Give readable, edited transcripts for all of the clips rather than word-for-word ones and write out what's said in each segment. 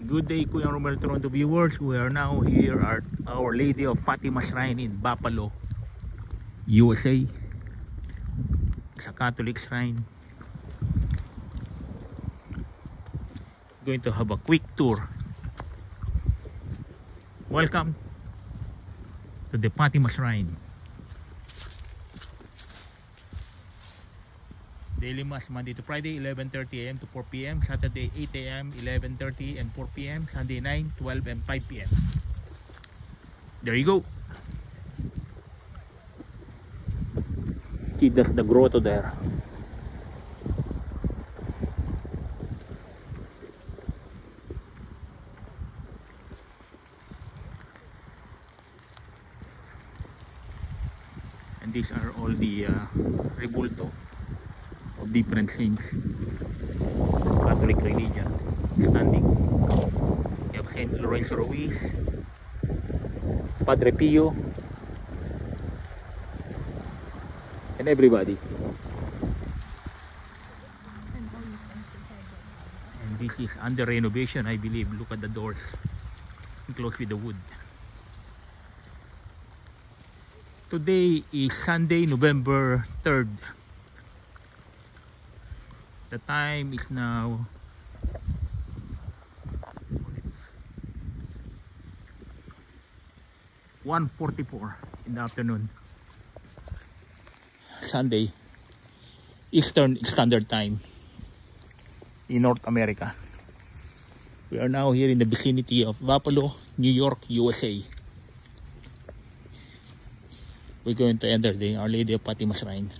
Good day, Kuya Romel Toronto viewers. We are now here at Our Lady of Fatima Shrine in Buffalo, USA. It's a Catholic shrine. Going to have a quick tour. Welcome to the Fatima Shrine. Daily Mass Monday to Friday 11:30 a.m. to 4 p.m. Saturday 8 a.m. 11:30 and 4 p.m. Sunday 9, 12 and 5 p.m. There you go. See, that's the grotto there. And these are all the rebulto of different saints, Catholic religion standing. You have Saint Lorenzo Ruiz, Padre Pio, and everybody. And this is under renovation, I believe. Look at the doors, enclosed with the wood. Today is Sunday, November 3rd. The time is now 1:44 in the afternoon. Sunday, Eastern Standard Time in North America. We are now here in the vicinity of Buffalo, New York, USA. We're going to enter the Our Lady of Fatima Shrine.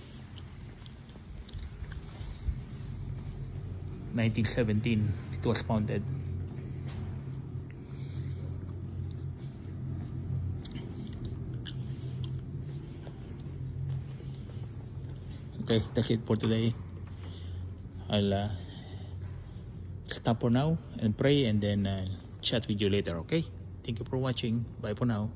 1917 it was founded. Okay, that's it for today. I'll stop for now and pray, and then chat with you later. Okay, thank you for watching. Bye for now.